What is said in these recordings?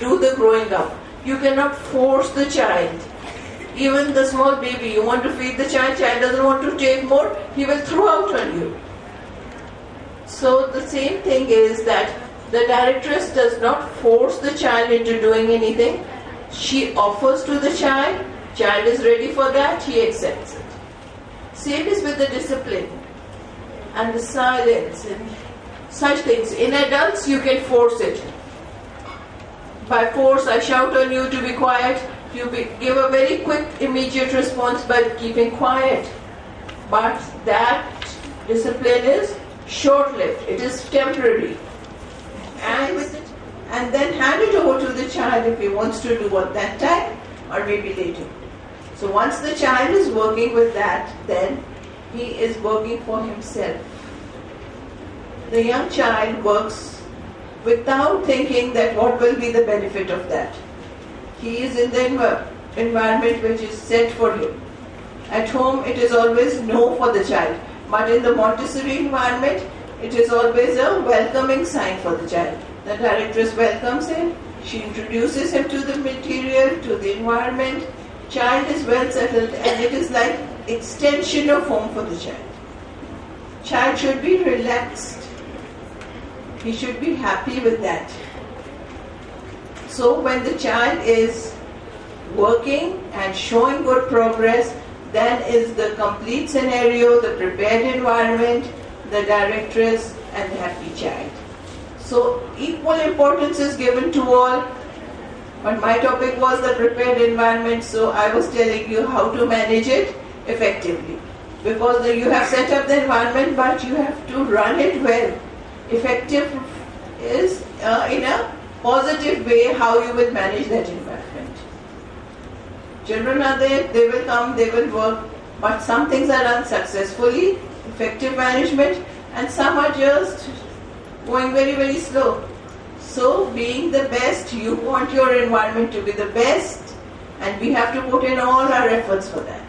do the growing up. You cannot force the child. Even the small baby, you want to feed the child doesn't want to take more, he will throw out on you. So the same thing is that the directress does not force the child into doing anything. She offers to the child is ready for that, he accepts it. Same is with the discipline and the silence and such things. In adults, you can force it. By force, I shout on you to be quiet. You give a very quick, immediate response by keeping quiet. But that discipline is short-lived. It is temporary. And then hand it over to the child if he wants to do at that time or maybe later. So once the child is working with that, then he is working for himself. The young child works without thinking that what will be the benefit of that. He is in the environment which is set for him. At home, it is always no for the child. But in the Montessori environment, it is always a welcoming sign for the child. The directress welcomes him, she introduces him to the material, to the environment. Child is well settled and it is like extension of home for the child. Child should be relaxed. He should be happy with that. So when the child is working and showing good progress, then is the complete scenario, the prepared environment, the directress and the happy child. So equal importance is given to all. But my topic was the prepared environment, so I was telling you how to manage it effectively. Because you have set up the environment, but you have to run it well. Effective is in a positive way how you will manage that environment. Children are there, they will come, they will work, but some things are done successfully, effective management, and some are just going very, very slow. So being the best, you want your environment to be the best, and we have to put in all our efforts for that.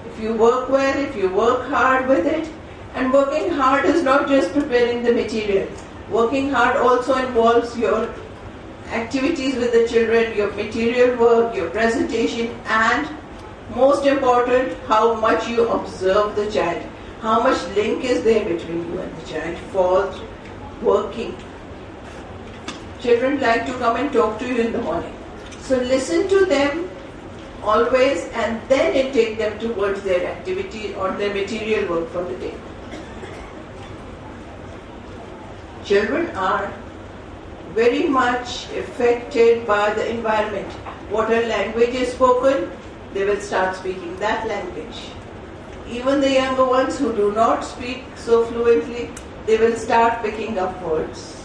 If you work well, if you work hard with it, and working hard is not just preparing the material. Working hard also involves your activities with the children, your material work, your presentation, and most important, how much you observe the child. How much link is there between you and the child for working. Children like to come and talk to you in the morning. So listen to them always and then take them towards their activity or their material work for the day. Children are very much affected by the environment. Whatever language is spoken, they will start speaking that language. Even the younger ones who do not speak so fluently, they will start picking up words.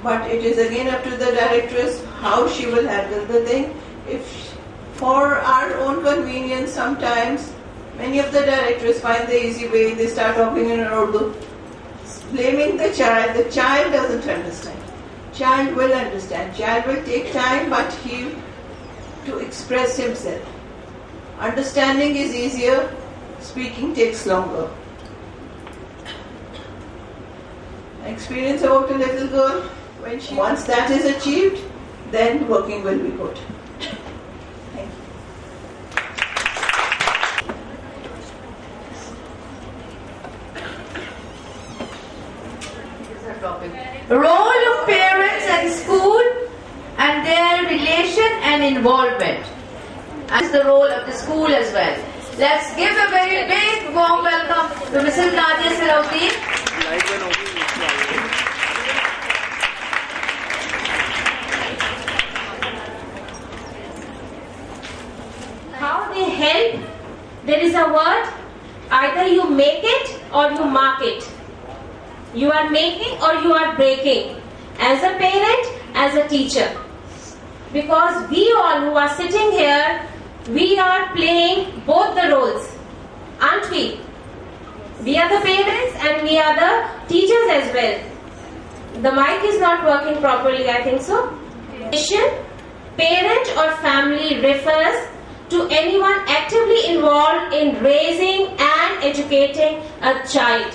But it is again up to the directress how she will handle the thing. If for our own convenience, sometimes many of the directors find the easy way, they start talking in Urdu, blaming the child doesn't understand. Child will understand. Child will take time, but he to express himself. Understanding is easier, speaking takes longer. Experience about a little girl, once that is achieved, then working will be good. Thank you. Role of parents and school and their relation and involvement. And the role of the school as well. Let's give a very big warm welcome to Mrs. Nadia Salahuddin. How they help, there is a word, either you make it or you mark it. You are making or you are breaking, as a parent, as a teacher. Because we all who are sitting here, we are playing both the roles, aren't we? We are the parents and we are the teachers as well. The mic is not working properly, I think so. Parent or family refers to anyone actively involved in raising and educating a child.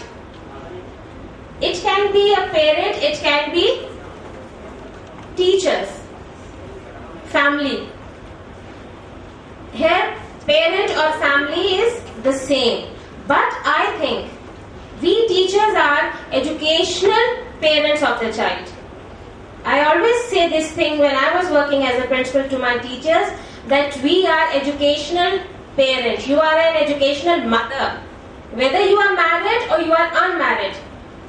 It can be a parent, it can be teachers, family. Here, parent or family is the same. But I think we teachers are educational parents of the child. I always say this thing when I was working as a principal to my teachers, that we are educational parents. You are an educational mother. Whether you are married or you are unmarried,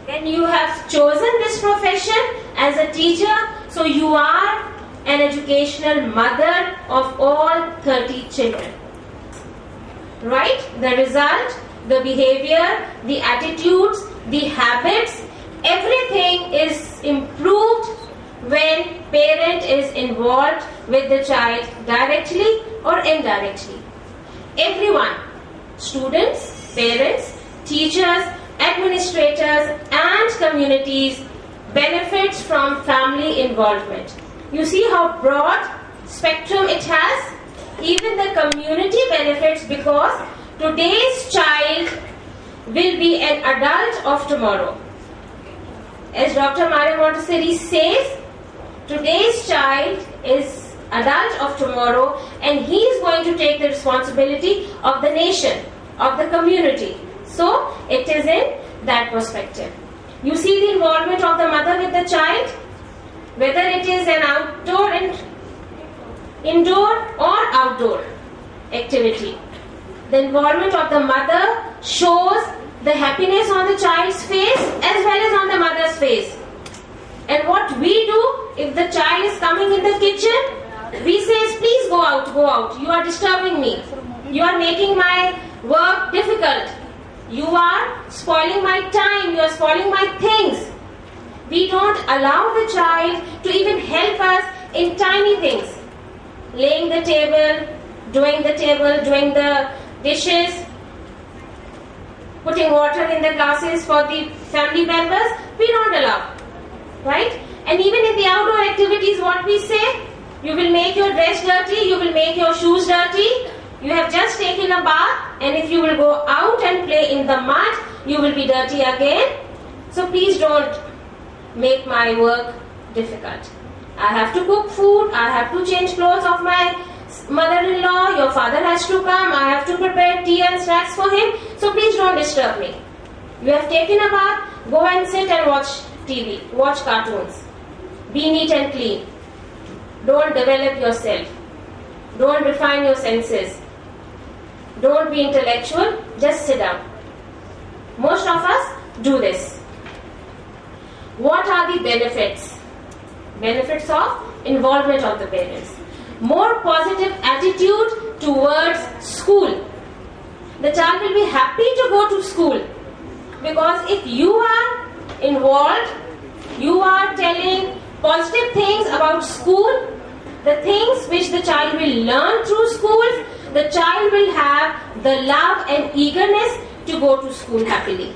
then you have chosen this profession as a teacher, so you are an educational mother of all 30 children. Right? The result, the behavior, the attitudes, the habits, everything is improved when parent is involved with the child directly or indirectly. Everyone, students, parents, teachers, administrators and communities benefits from family involvement. You see how broad spectrum it has? Even the community benefits, because today's child will be an adult of tomorrow. As Dr. Maria Montessori says, today's child is adult of tomorrow, and he is going to take the responsibility of the nation, of the community. So it is in that perspective. You see the involvement of the mother with the child, whether it is an indoor or outdoor activity. The involvement of the mother shows the happiness on the child's face as well as on the mother's face. And what we do, if the child is coming in the kitchen, we say, please go out, you are disturbing me. You are making my work difficult. You are spoiling my time, you are spoiling my things. We don't allow the child to even help us in tiny things. Laying the table, doing the dishes, putting water in the glasses for the family members, we don't allow. Right? And even in the outdoor activities, what we say, you will make your dress dirty, you will make your shoes dirty, you have just taken a bath, and if you will go out and play in the mud, you will be dirty again. So please don't make my work difficult. I have to cook food, I have to change clothes of my mother-in-law, your father has to come, I have to prepare tea and snacks for him, so please don't disturb me. You have taken a bath, go and sit and watch TV, watch cartoons. Be neat and clean. Don't develop yourself. Don't refine your senses. Don't be intellectual, just sit down. Most of us do this. What are the benefits? Benefits of involvement of the parents. More positive attitude towards school. The child will be happy to go to school, because if you are involved, you are telling positive things about school, the things which the child will learn through school, the child will have the love and eagerness to go to school happily.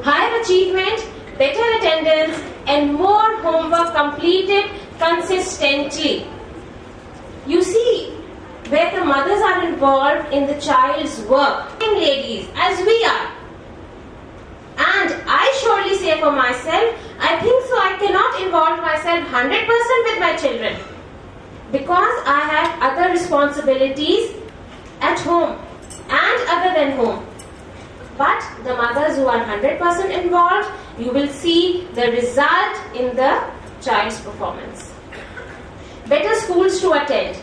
Higher achievement, better attendance, and more homework completed consistently. You see, where the mothers are involved in the child's work, ladies, as we are. And I surely say for myself, I think so I cannot involve myself 100% with my children, because I have other responsibilities at home and other than home. But the mothers who are 100% involved, you will see the result in the child's performance. Better schools to attend.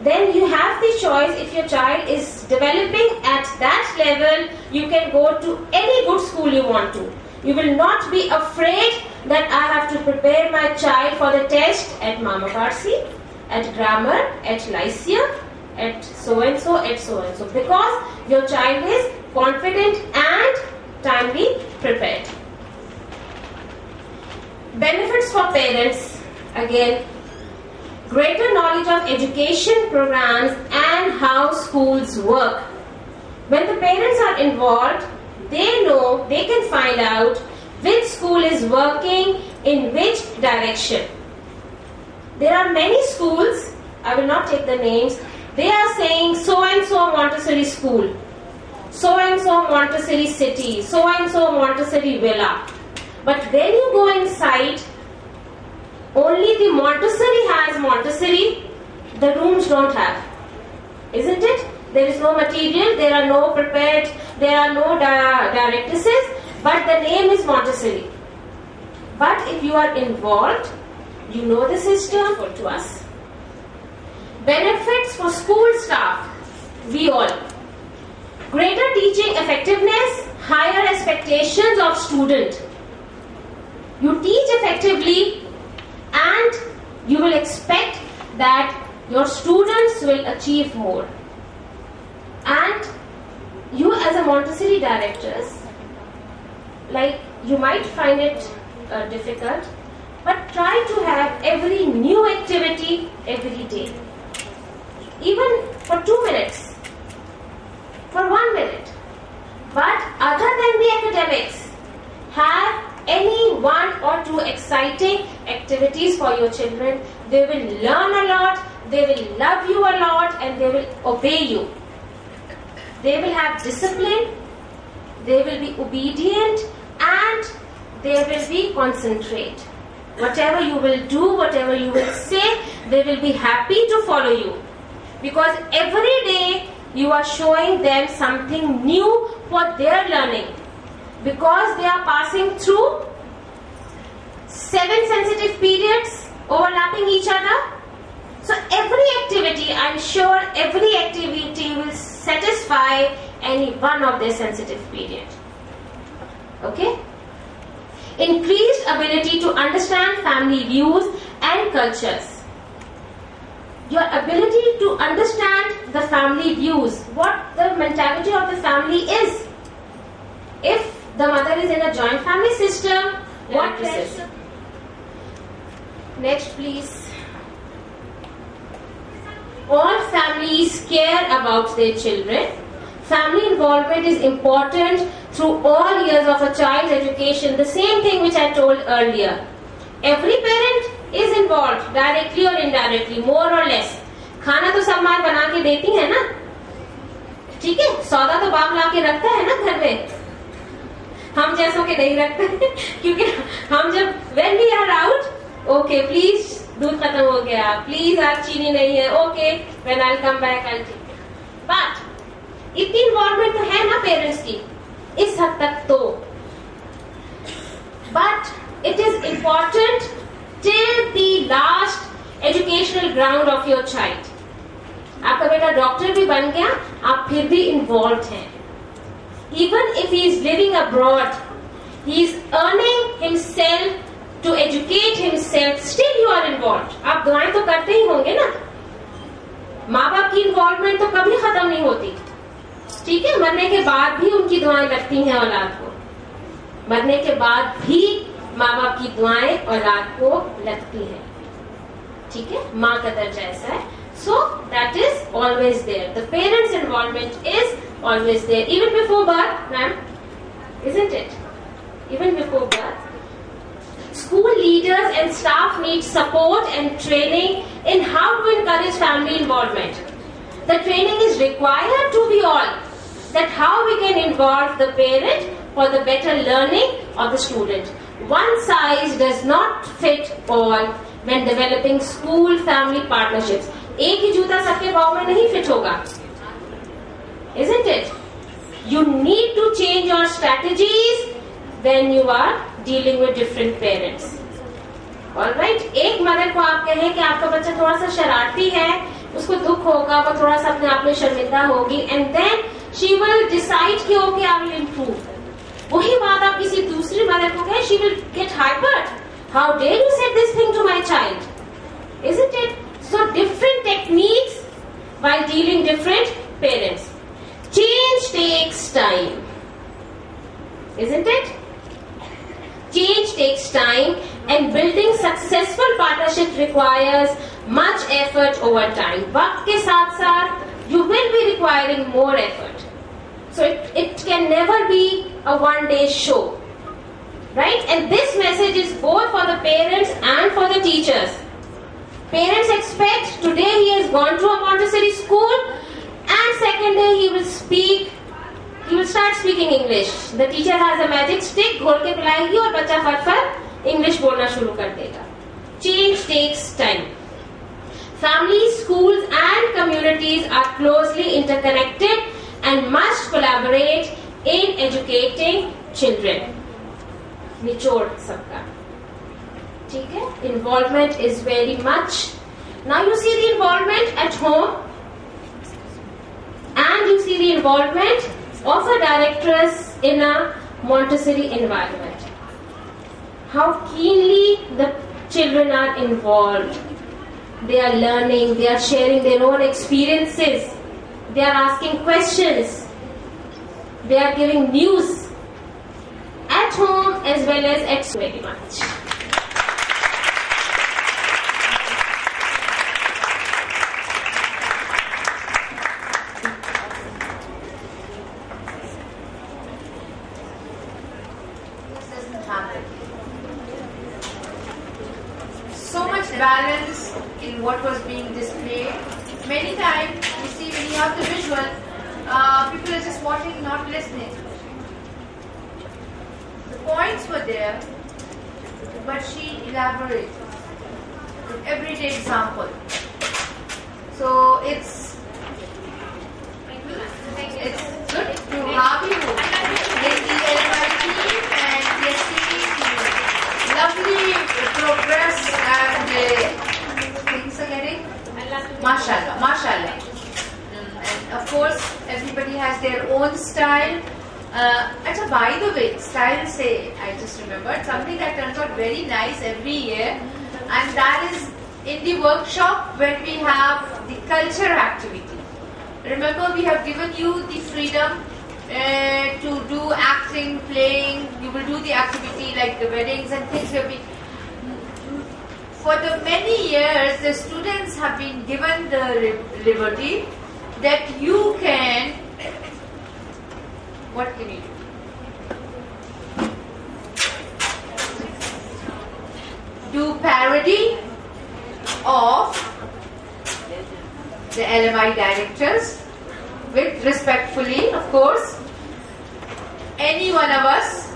Then you have the choice. If your child is developing at that level, you can go to any good school you want to. You will not be afraid that I have to prepare my child for the test at Mama Parsi, at grammar, at Lyceum, at so and so, because your child is confident and timely prepared. Benefits for parents, again, greater knowledge of education programs and how schools work. When the parents are involved, they know, they can find out which school is working in which direction. There are many schools, I will not take the names, they are saying so and so Montessori school, so and so Montessori city, so and so Montessori villa. But when you go inside, Only the Montessori has Montessori, the rooms don't have. Isn't it? There is no material, there are no prepared, there are no directrices, but the name is Montessori. But if you are involved, you know the system to us. Benefits for school staff, we all. Greater teaching effectiveness, higher expectations of student. You teach effectively and you will expect that your students will achieve more. And you as a Montessori directress, like you might find it difficult, but try to have every new activity every day. Even for 2 minutes, for 1 minute. But other than the academics, have any 1 or 2 exciting activities for your children. They will learn a lot, they will love you a lot, and they will obey you. They will have discipline, they will be obedient, and they will be concentrate. Whatever you will do, whatever you will say, they will be happy to follow you. Because every day you are showing them something new for their learning. Because they are passing through 7 sensitive periods overlapping each other. So every activity, I am sure every activity will satisfy any one of their sensitive periods. Okay? Increased ability to understand family views and cultures. Your ability to understand the family views, what the mentality of the family is. If the mother is in a joint family system, what is? Next please. All families care about their children. Family involvement is important through all years of a child's education. The same thing which I told earlier. Every parent is involved, directly or indirectly, more or less. खाना तो सब माँ बना के देती है ना, ठीक है? सौदा तो बाप ला के रखता है ना घर में. हम जैसों के नहीं रखते हैं, क्योंकि हम जब when we are out, okay, please दूध खत्म हो गया, प्लीज आज चीनी नहीं है, okay when I will come back I take. But इतनी इन्वॉल्वमेंट तो है ना पेरेंट्स की इस हद तक तो. But it is important till the last educational ground of your child. आपका बेटा डॉक्टर भी बन गया, आप फिर भी इन्वॉल्व हैं. Even if he is living abroad, he is earning himself to educate himself, still you are involved. आप दुआएं तो करते ही होंगे ना. माँ बाप की इन्वॉल्वमेंट तो कभी खत्म नहीं होती, ठीक है? मरने के बाद भी उनकी दुआएं लगती हैं औलाद को. मरने के बाद भी माँ बाप की दुआएं औलाद को लगती हैं, ठीक है? माँ का दर्जा ऐसा है. So that is always there. The parents' involvement is always there, even before birth, ma'am, isn't it? Even before birth. School leaders and staff need support and training in how to encourage family involvement. The training is required to be all, that how we can involve the parent for the better learning of the student. One size does not fit all when developing school-family partnerships. एक ही जूता सबके पाँव में नहीं fit होगा, isn't it? You need to change your strategies when you are dealing with different parents. Alright? एक mother को आप कहें कि आपका बच्चा थोड़ा सा शरारती है, उसको दुख होगा, वो थोड़ा सा अपने आप में शर्मिंदा होगी, and then she will decide कि okay, I will improve. वही बात आप किसी दूसरी मदर को कहें, she will get hyper. How dare you say this thing to my child? Isn't it? So different techniques while dealing different parents. Change takes time. Isn't it? Change takes time, and building successful partnership requires much effort over time. वक्त के साथ साथ you will be requiring more effort. So it can never be a one-day show, right? And this message is both for the parents and for the teachers. Parents expect today he has gone to a Montessori school, and second day he will start speaking English. The teacher has a magic stick, घोल के पिलाएगी और बच्चा फट English बोलना शुरू कर देगा. Change takes time. Families, schools and communities are closely interconnected and must collaborate in educating children. निचोड़ सबका, ठीक है? Involvement is very much. Now you see the involvement at home and you see the involvement of a directress in a Montessori environment. How keenly the children are involved. They are learning, they are sharing their own experiences, they are asking questions, they are giving news at home as well as at school. Very much. This doesn't happen. So much balance in what was being displayed. Many times, you see, when you have the visual, people are just watching, not listening. The points were there, but she elaborated with everyday example. So it's good to have you in the LMI team, and we are seeing lovely progress and things are getting mashallah, mashallah. And of course, everybody has their own style. Achha, by the way, style say, I just remembered something that turns out very nice every year, and that is in the workshop when we have the culture activity. Remember, we have given you the freedom to do acting, playing. You will do the activity like the weddings and things. For the many years, the students have been given the liberty that you can. What can you do? Do parody of the LMI directors with respectfully, of course, any one of us.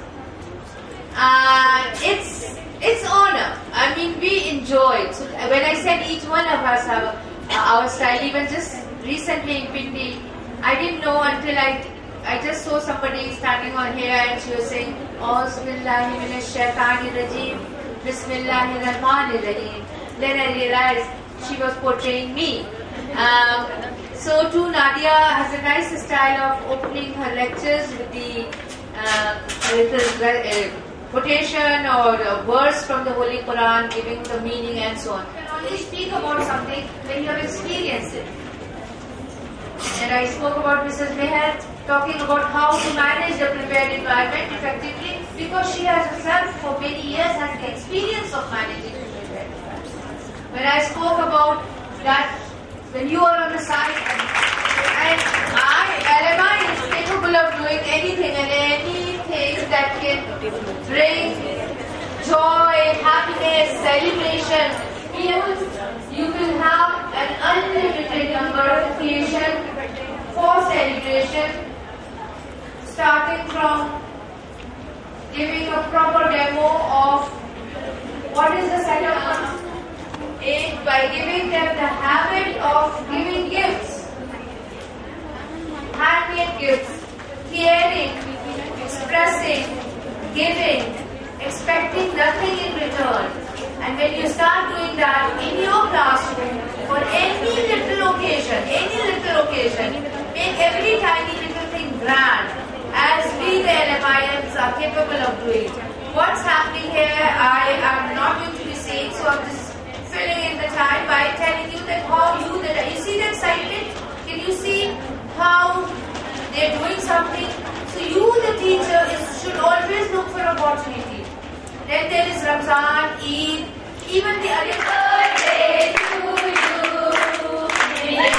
It's honor. I mean, we enjoy it. So when I said each one of us have our style, even just recently in Pindi, I didn't know until I just saw somebody standing on here and she was saying, Auzubillahi minash shaitani rajim, Bismillahir Rahmanir Rahim. Then I realized she was portraying me. So too, Nadia has a nice style of opening her lectures with the little quotation or a verse from the Holy Quran, giving the meaning and so on. You can only speak about something when you have experienced it. And I spoke about Mrs. Meher talking about how to manage the prepared environment effectively, because she has herself for many years has the experience of managing the prepared environment. When I spoke about that, when you are on the side, and LMI is capable of doing anything and anything that can bring joy, happiness, celebration. You will have an unlimited number of occasions for celebration, starting from giving a proper demo of what is the setup, by giving them the habit of giving gifts, handmade gifts, caring, expressing, giving, expecting nothing in return. And when you start doing that in your classroom for any little occasion, make every tiny little thing grand, as we the LMIMs are capable of doing. What's happening here, I am not going to be saying, so I'm just filling in the time by telling you that how you see the excitement? Can you see how they're doing something? So you, the teacher, should always look for opportunity. Then there is Ramzan, Eid, even the other birthday to you. May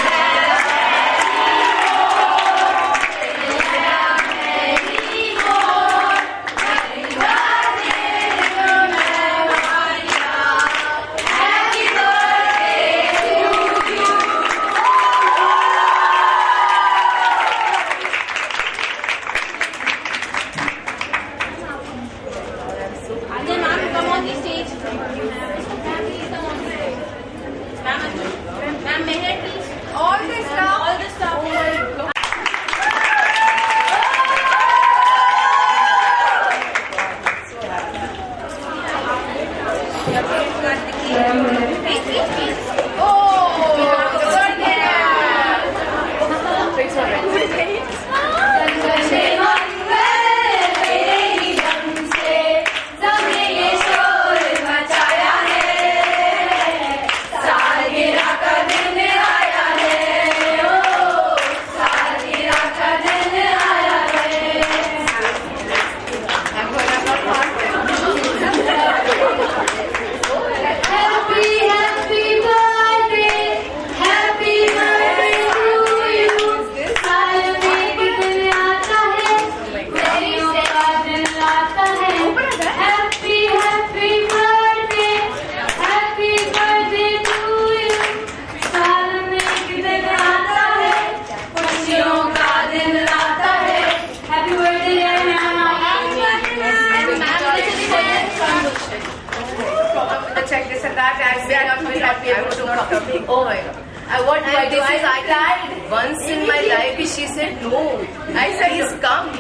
Sakat, I may not be able to come. Oh my God. What do I do? I tried once in my life. She said no. I said, please come.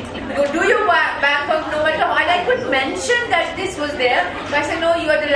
Do you back of no matter what? I could mention that this was there. So I said, no, you are the